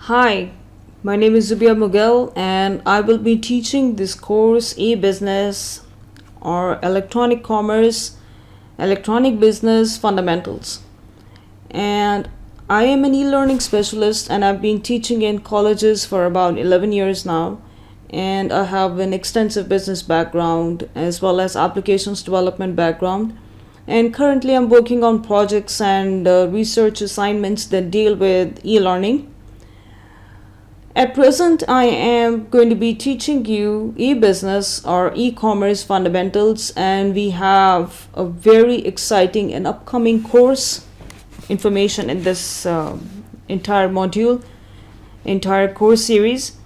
Hi, my name is Zubia Mughal and I will be teaching this course e-business or electronic commerce, electronic business fundamentals. And I am an e-learning specialist and I've been teaching in colleges for about 11 years now. And I have an extensive business background as well as applications development background. And currently I'm working on projects and research assignments that deal with e-learning. At present, I am going to be teaching you e-business or e-commerce fundamentals, and we have a very exciting and upcoming course information in this entire module, entire course series.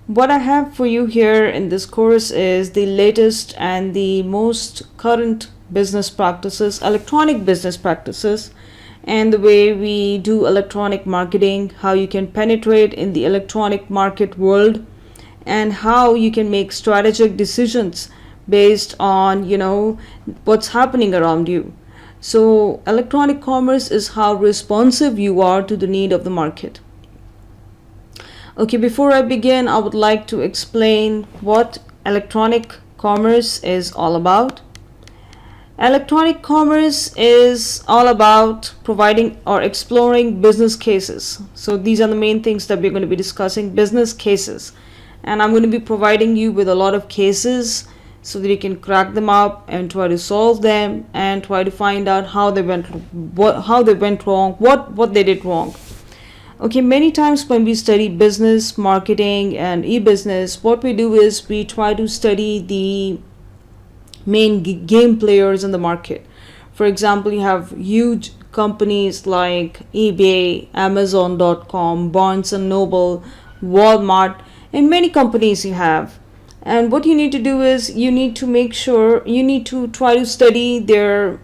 What I have for you here in this course is the latest and the most current business practices, electronic business practices, and the way we do electronic marketing, how you can penetrate in the electronic market world, and how you can make strategic decisions based on what's happening around you. So electronic commerce is how responsive you are to the need of the market. Okay, before I begin, I would like to explain what electronic commerce is all about. Electronic commerce is all about providing or exploring business cases. So these are the main things that we're going to be discussing, business cases. And I'm going to be providing you with a lot of cases so that you can crack them up and try to solve them and try to find out how they went wrong, what they did wrong. Okay, many times when we study business, marketing, and e-business, what we do is we try to study the main game players in the market. For example, you have huge companies like eBay, Amazon.com, Barnes and Noble, Walmart, and many companies you have. And what you need to do is you need to try to study their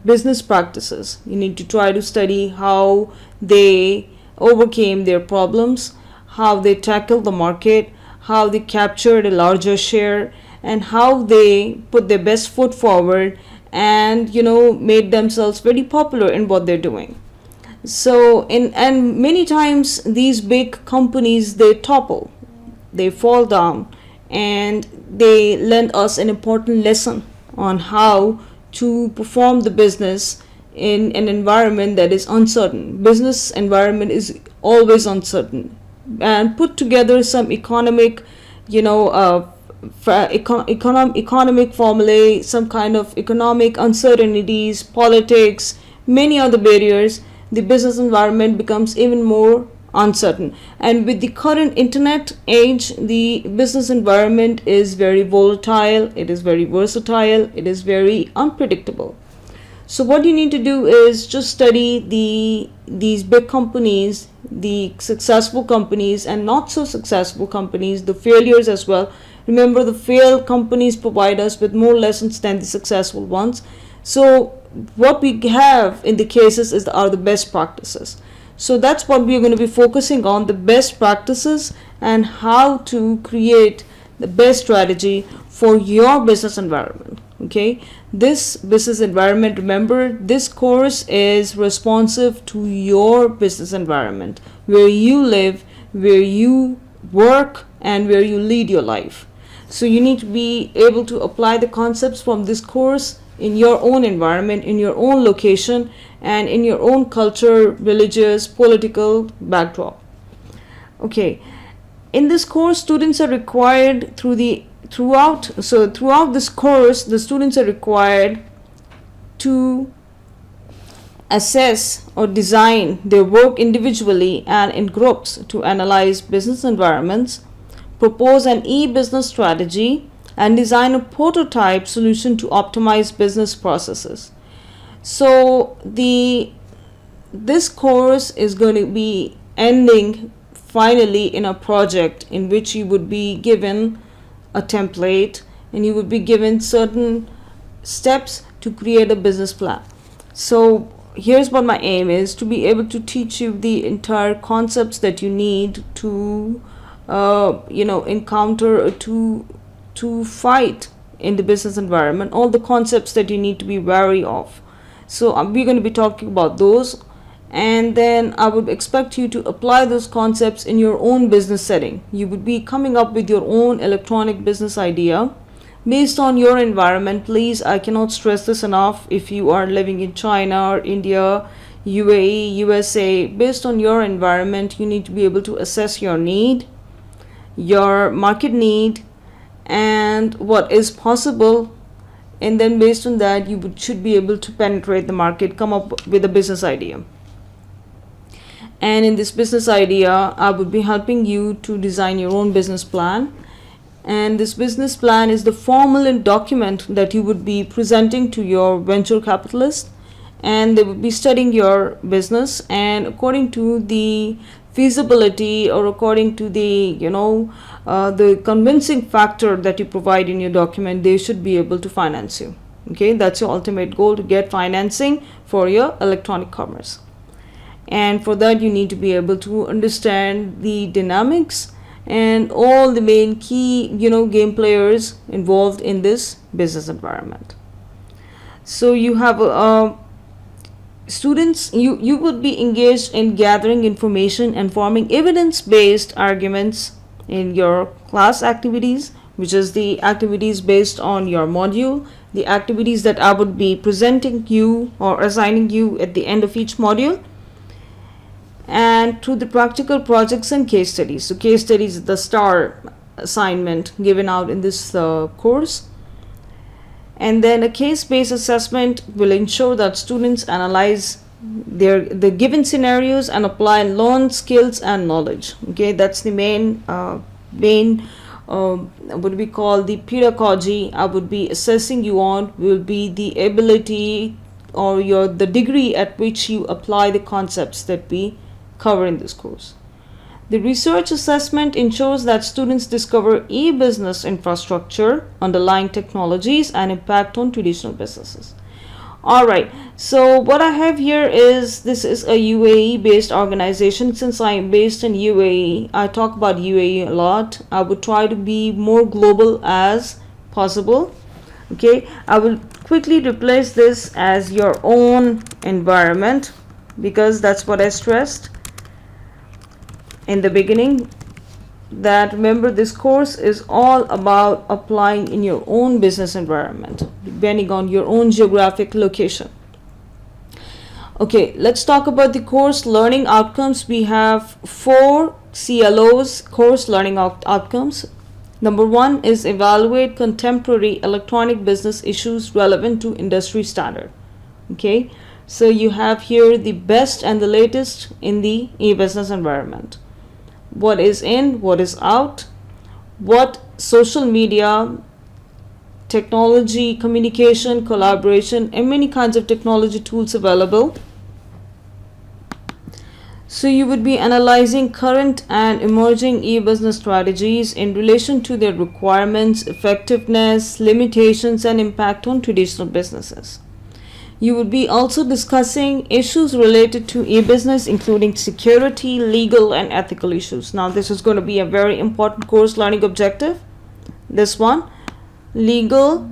business practices. You need to try to study how they overcame their problems, how they tackled the market, how they captured a larger share, and how they put their best foot forward and made themselves very popular in what they're doing. So and many times these big companies, they topple, they fall down, and they lend us an important lesson on how to perform the business in an environment that is uncertain. Business environment is always uncertain, and put together some economic economic formulae, some kind of economic uncertainties, politics, many other barriers, the business environment becomes even more uncertain. And with the current internet age, the business environment is very volatile, it is very versatile, it is very unpredictable. So what you need to do is just study these big companies, the successful companies and not so successful companies, the failures as well. Remember, the failed companies provide us with more lessons than the successful ones. So what we have in the cases are the best practices. So that's what we're going to be focusing on, the best practices and how to create the best strategy for your business environment. Okay, this business environment, remember, this course is responsive to your business environment, where you live, where you work, and where you lead your life. So you need to be able to apply the concepts from this course in your own environment, in your own location, and in your own culture, religious, political backdrop. Okay, in this course, students are required throughout this course, the students are required to assess or design their work individually and in groups to analyze business environments, propose an e-business strategy, and design a prototype solution to optimize business processes. So this course is going to be ending finally in a project in which you would be given a template and you would be given certain steps to create a business plan. So here's what my aim is: to be able to teach you the entire concepts that you need to encounter, to fight in the business environment, all the concepts that you need to be wary of. So we're going to be talking about those, and then I would expect you to apply those concepts in your own business setting. You would be coming up with your own electronic business idea based on your environment. Please, I cannot stress this enough. If you are living in China or India, UAE, USA, based on your environment, you need to be able to assess your need, your market need, and what is possible, and then based on that you should be able to penetrate the market, come up with a business idea. And in this business idea, I would be helping you to design your own business plan. And this business plan is the formal document that you would be presenting to your venture capitalist, and they would be studying your business, and according to the feasibility, or according to the the convincing factor that you provide in your document, they should be able to finance you. Okay, that's your ultimate goal, to get financing for your electronic commerce. And for that you need to be able to understand the dynamics and all the main key game players involved in this business environment. So you have students, you would be engaged in gathering information and forming evidence-based arguments in your class activities, which is the activities based on your module, the activities that I would be presenting you or assigning you at the end of each module, and through the practical projects and case studies. So case studies is the star assignment given out in this course. And then a case-based assessment will ensure that students analyze the given scenarios and apply learned skills and knowledge. Okay, that's the main what we call the pedagogy I would be assessing you on, will be the ability or the degree at which you apply the concepts that we cover in this course. The research assessment ensures that students discover e-business infrastructure, underlying technologies, and impact on traditional businesses. Alright, so what I have here is, this is a UAE based organization. Since I am based in UAE, I talk about UAE a lot. I would try to be more global as possible. Okay, I will quickly replace this as your own environment, because that's what I stressed in the beginning, that remember, this course is all about applying in your own business environment, depending on your own geographic location. Okay, let's talk about the course learning outcomes. We have 4 CLOs, course learning outcomes. Number 1 is evaluate contemporary electronic business issues relevant to industry standard. Okay, so you have here the best and the latest in the e-business environment. What is in, what is out, what social media, technology, communication, collaboration, and many kinds of technology tools available. So you would be analyzing current and emerging e-business strategies in relation to their requirements, effectiveness, limitations, and impact on traditional businesses. You would be also discussing issues related to e-business, including security, legal, and ethical issues. Now, this is going to be a very important course learning objective. This one, legal,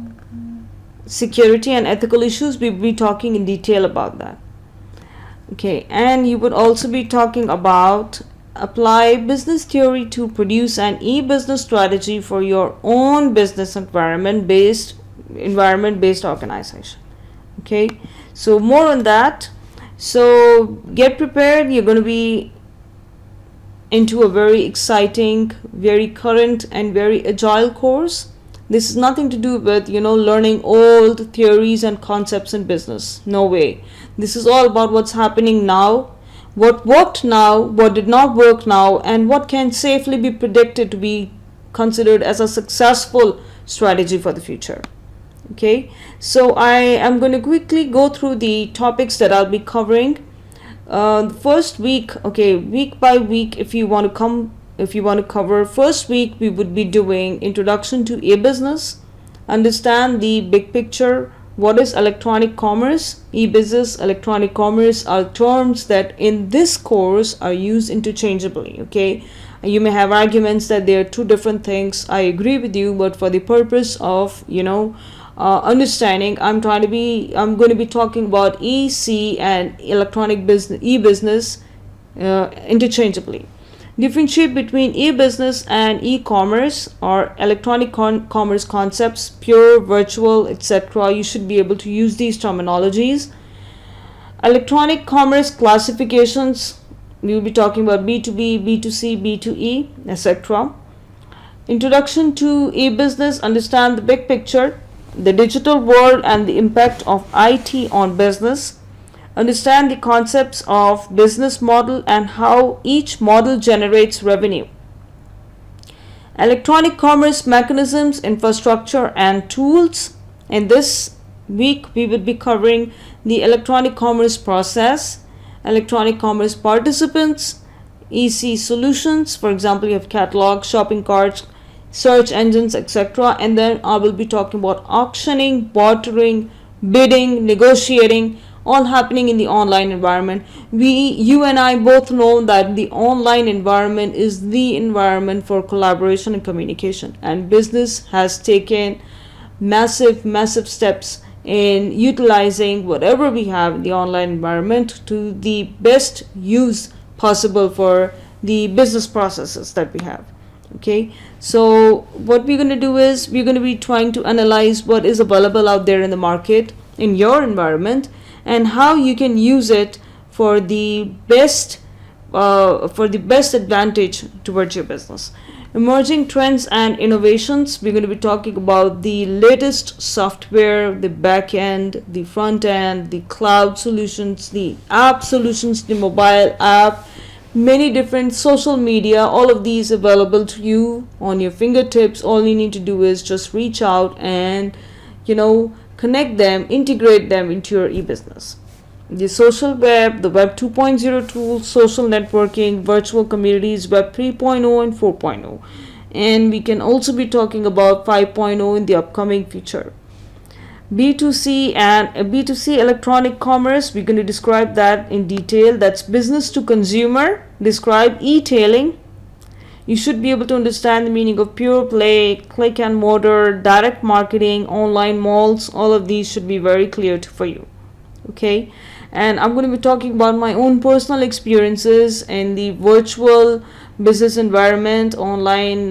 security, and ethical issues, we'll be talking in detail about that. Okay, and you would also be talking about apply business theory to produce an e-business strategy for your own business environment-based organization. Okay, so more on that. So get prepared. You're going to be into a very exciting, very current, and very agile course. This is nothing to do with learning old theories and concepts in business. No way. This is all about what's happening now, what worked now, what did not work now, and what can safely be predicted to be considered as a successful strategy for the future. Okay, so I am going to quickly go through the topics that I'll be covering. The first week, okay, week by week, if you want to cover, first week we would be doing introduction to e-business, understand the big picture, what is electronic commerce. E-business, electronic commerce are terms that in this course are used interchangeably. Okay, you may have arguments that they are two different things. I agree with you, but for the purpose of understanding, I'm going to be talking about EC and electronic business, e-business, interchangeably. Differentiate between e-business and e-commerce or electronic commerce concepts, pure, virtual, etc. You should be able to use these terminologies. Electronic commerce classifications, we will be talking about B2B, B2C, B2E, etc. Introduction to e-business, understand the big picture, the digital world and the impact of IT on business. Understand the concepts of business model and how each model generates revenue. Electronic commerce mechanisms, infrastructure and tools. In this week we will be covering the electronic commerce process, electronic commerce participants, EC solutions. For example, you have catalog, shopping carts, search engines, etc. And then I will be talking about auctioning, bartering, bidding, negotiating, all happening in the online environment. You and I both know that the online environment is the environment for collaboration and communication, and business has taken massive steps in utilizing whatever we have in the online environment to the best use possible for the business processes that we have. Okay, so what we're going to do is we're going to be trying to analyze what is available out there in the market in your environment and how you can use it for the best advantage towards your business. Emerging trends and innovations, we're going to be talking about the latest software, the back end, the front end, the cloud solutions, the app solutions, the mobile app, many different social media, all of these available to you on your fingertips. All you need to do is just reach out and connect them, integrate them into your e-business. The social web, the web 2.0 tools, social networking, virtual communities, web 3.0 and 4.0. And we can also be talking about 5.0 in the upcoming future. B2C and B2C electronic commerce, we're going to describe that in detail. That's business to consumer. Describe e-tailing. You should be able to understand the meaning of pure play, click and mortar, direct marketing, online malls. All of these should be very clear for you. Okay, and I'm going to be talking about my own personal experiences in the virtual business environment, online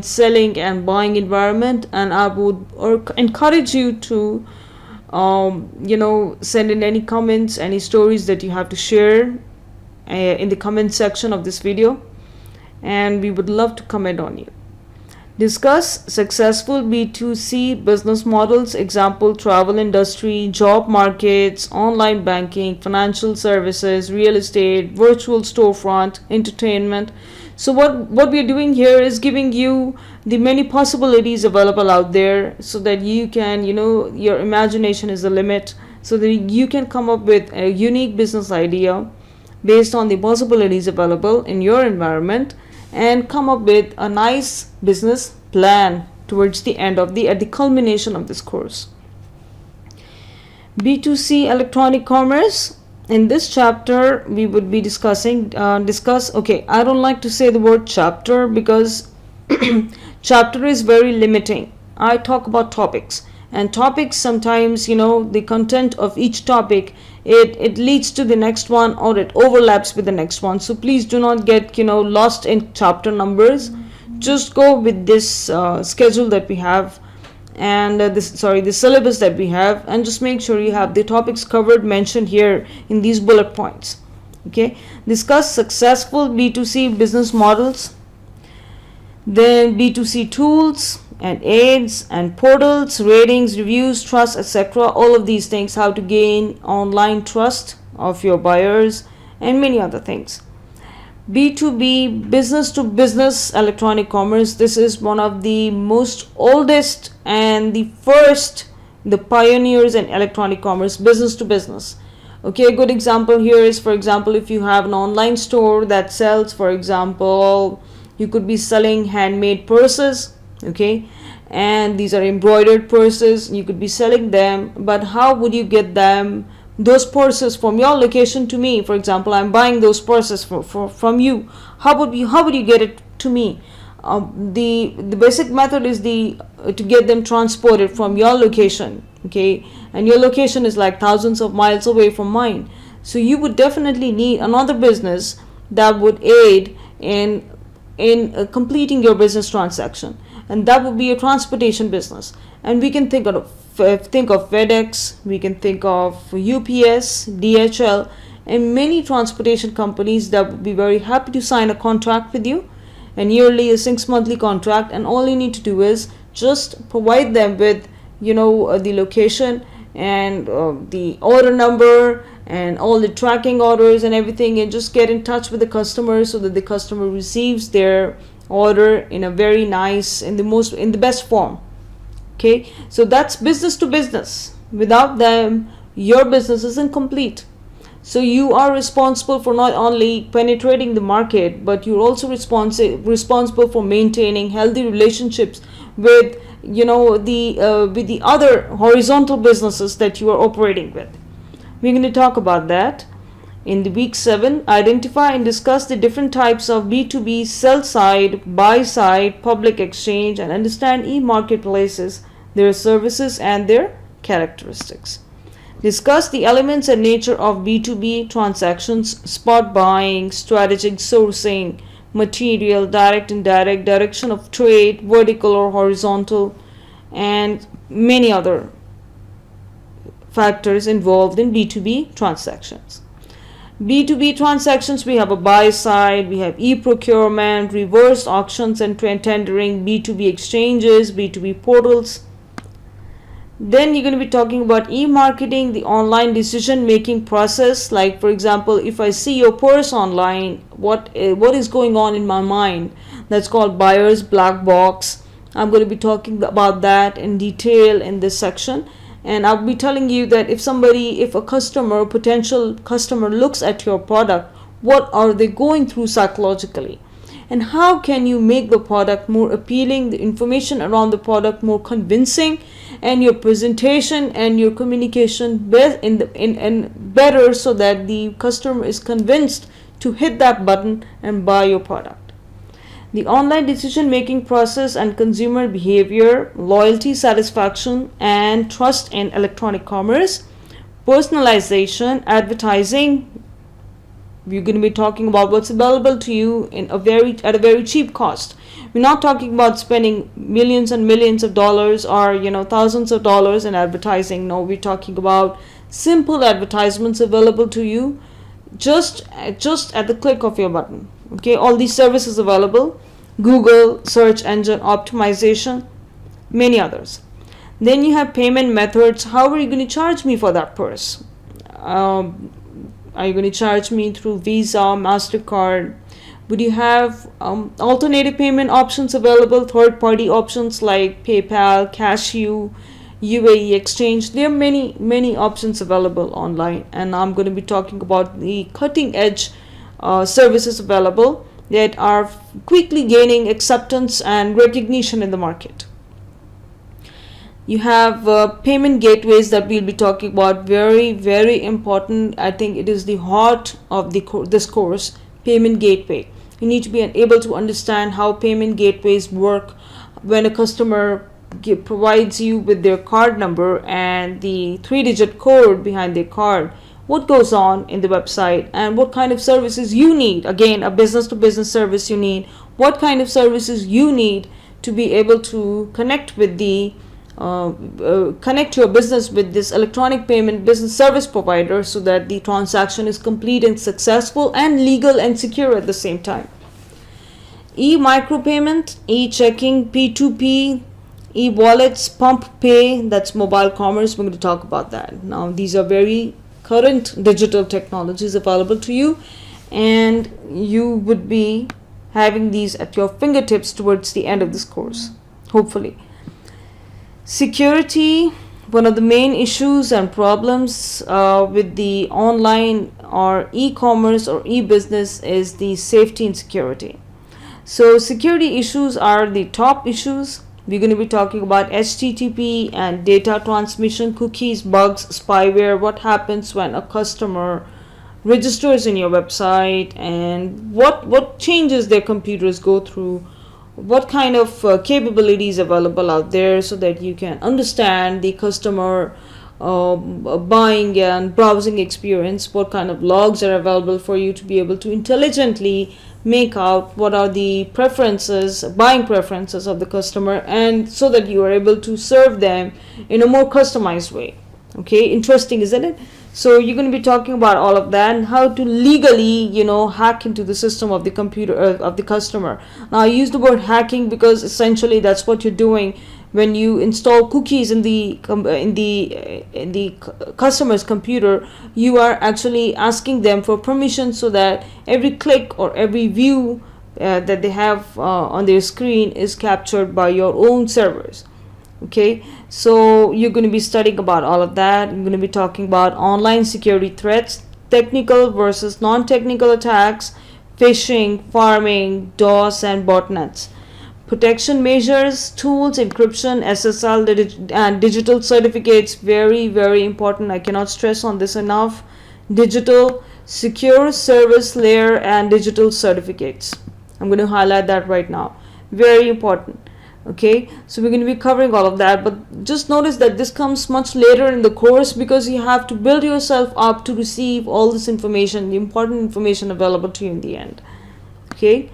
selling and buying environment, and I would encourage you to send in any comments, any stories that you have to share in the comment section of this video, and we would love to comment on you. Discuss successful B2C business models, example travel industry, job markets, online banking, financial services, real estate, virtual storefront, entertainment. So what we are doing here is giving you the many possibilities available out there so that you can, your imagination is the limit, so that you can come up with a unique business idea based on the possibilities available in your environment and come up with a nice business plan towards the end of at the culmination of this course. B2C electronic commerce. In this chapter, we would be okay, I don't like to say the word chapter because chapter is very limiting. I talk about topics, and topics sometimes, the content of each topic, it leads to the next one or it overlaps with the next one. So please do not get lost in chapter numbers. Just go with this schedule that we have and the syllabus that we have, and just make sure you have the topics covered mentioned here in these bullet points. Okay, discuss successful B2C business models, then B2C tools and aids and portals, ratings, reviews, trust, etc. All of these things, how to gain online trust of your buyers and many other things. B2B, business to business electronic commerce. This is one of the most oldest and the pioneers in electronic commerce, business to business. Okay, a good example here is, for example, if you have an online store that sells, for example, you could be selling handmade purses, okay, and these are embroidered purses. You could be selling them, but how would you get those purses from your location to me? For example, I'm buying those purses from you. How would you get it to me? The basic method is to get them transported from your location, okay, and your location is like thousands of miles away from mine. So you would definitely need another business that would aid in completing your business transaction, and that would be a transportation business. And we can think of FedEx, we can think of UPS, DHL, and many transportation companies that would be very happy to sign a contract with you, and yearly a 6 monthly contract, and all you need to do is just provide them with the location and the order number and all the tracking orders and everything, and just get in touch with the customer so that the customer receives their order in a very nice, in the best form. Okay, so that's business to business. Without them, your business isn't complete. So you are responsible for not only penetrating the market, but you're also responsible for maintaining healthy relationships with the other horizontal businesses that you are operating with. We're going to talk about that in the week 7. Identify and discuss the different types of B2B sell side, buy side, public exchange, and understand e-marketplaces, their services, and their characteristics. Discuss the elements and nature of B2B transactions, spot buying, strategic sourcing, material, direct, indirect, direction of trade, vertical or horizontal, and many other factors involved in B2B transactions. B2B transactions, we have a buy side, we have e-procurement, reverse auctions and tendering, B2B exchanges, B2B portals. Then you're going to be talking about e-marketing, the online decision-making process. Like, for example, if I see your purse online, what is going on in my mind? That's called buyer's black box. I'm going to be talking about that in detail in this section. And I'll be telling you that if a potential customer looks at your product, what are they going through psychologically? And how can you make the product more appealing, the information around the product more convincing, and your presentation and your communication better, so that the customer is convinced to hit that button and buy your product. The online decision-making process and consumer behavior, loyalty, satisfaction, and trust in electronic commerce, personalization, advertising. We're going to be talking about what's available to you at a very cheap cost. We're not talking about spending millions and millions of dollars or thousands of dollars in advertising. No, we're talking about simple advertisements available to you just at the click of your button. Okay, all these services available: Google search engine optimization, many others. Then you have payment methods. How are you going to charge me for that purse? Are you going to charge me through Visa, MasterCard? Would you have alternative payment options available, third-party options like PayPal, Cashew, UAE Exchange? There are many options available online, and I'm going to be talking about the cutting-edge services available that are quickly gaining acceptance and recognition in the market. You have payment gateways that we'll be talking about. Very, very important. I think it is the heart of this course. Payment gateway. You need to be able to understand how payment gateways work. When a customer provides you with their card number and the 3-digit code behind their card, what goes on in the website and what kind of services you need. Again, a business to business service you need. What kind of services you need to be able to connect with connect your business with this electronic payment business service provider, so that the transaction is complete and successful and legal and secure at the same time. E-micropayment, e-checking, P2P, e-wallets, pump pay, that's mobile commerce. We're going to talk about that. Now, these are very current digital technologies available to you, and you would be having these at your fingertips towards the end of this course, hopefully. Security, one of the main issues and problems with the online or e-commerce or e-business is the safety and security. So security issues are the top issues. We're going to be talking about HTTP and data transmission, cookies, bugs, spyware, what happens when a customer registers in your website, and what changes their computers go through, what kind of capabilities available out there, so that you can understand the customer buying and browsing experience, what kind of logs are available for you to be able to intelligently make out what are the buying preferences of the customer, and so that you are able to serve them in a more customized way. Okay, interesting, isn't it? So you're going to be talking about all of that, and how to legally, hack into the system of the computer of the customer. Now, I use the word hacking because essentially that's what you're doing when you install cookies in the customer's computer. You are actually asking them for permission, so that every click or every view that they have on their screen is captured by your own servers. Okay, so you're going to be studying about all of that. I'm going to be talking about online security threats, technical versus non-technical attacks, phishing, farming, DOS, and botnets, protection measures, tools, encryption, SSL, and digital certificates. Very, very important. I cannot stress on this enough. Digital secure service layer and digital certificates. I'm going to highlight that right now. Very important. Okay, so we're going to be covering all of that, but just notice that this comes much later in the course, because you have to build yourself up to receive all this information, the important information available to you in the end. Okay,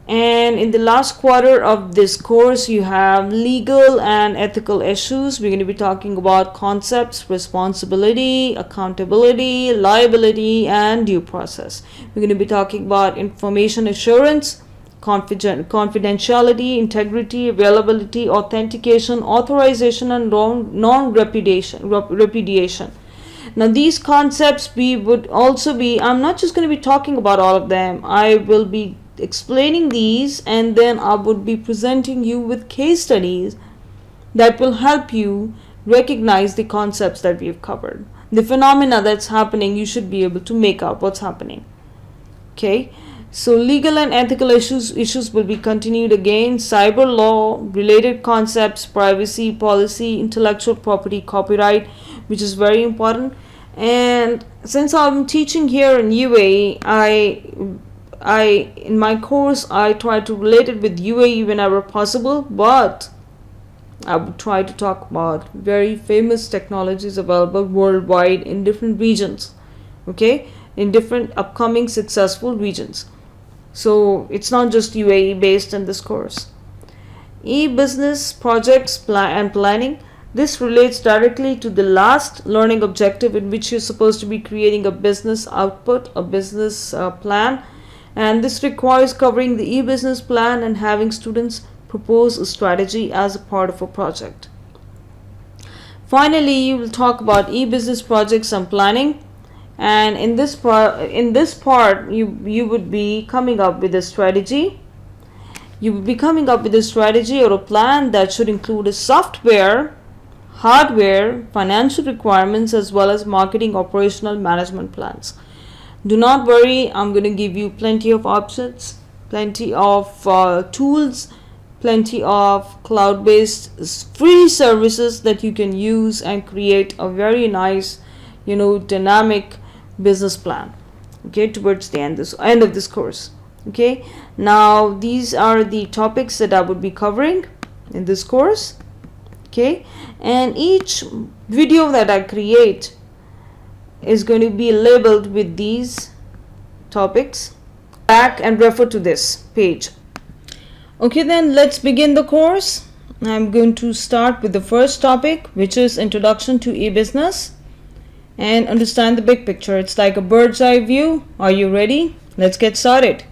and in the last quarter of this course, you have legal and ethical issues. We're going to be talking about concepts, responsibility, accountability, liability, and due process. We're going to be talking about information assurance, confidentiality, integrity, availability, authentication, authorization, and repudiation. Now, these concepts I'm not just going to be talking about all of them. I will be explaining these, and then I would be presenting you with case studies that will help you recognize the concepts that we have covered. The phenomena that's happening, you should be able to make out what's happening. Okay. So legal and ethical issues will be continued again. Cyber law, related concepts, privacy policy, intellectual property, copyright, which is very important. And since I'm teaching here in UAE, I in my course I try to relate it with UAE whenever possible, but I would try to talk about very famous technologies available worldwide in different regions. Okay, in different upcoming successful regions. So it's not just UAE based in this course. E-business projects and planning. This relates directly to the last learning objective, in which you're supposed to be creating a business output, a business plan. And this requires covering the e-business plan and having students propose a strategy as a part of a project. Finally, you will talk about e-business projects and planning. And in this part, you would be coming up with a strategy. You would be coming up with a strategy or a plan that should include a software, hardware, financial requirements, as well as marketing, operational, management plans. Do not worry, I'm going to give you plenty of options, plenty of tools, plenty of cloud-based free services that you can use and create a very nice, dynamic business plan. Okay, towards the end of this course. Okay, now these are the topics that I would be covering in this course. Okay, and each video that I create is going to be labeled with these topics. Back and refer to this page. Okay, then let's begin the course. I'm going to start with the first topic, which is Introduction to e-business, and understand the big picture. It's like a bird's eye view. Are you ready? Let's get started.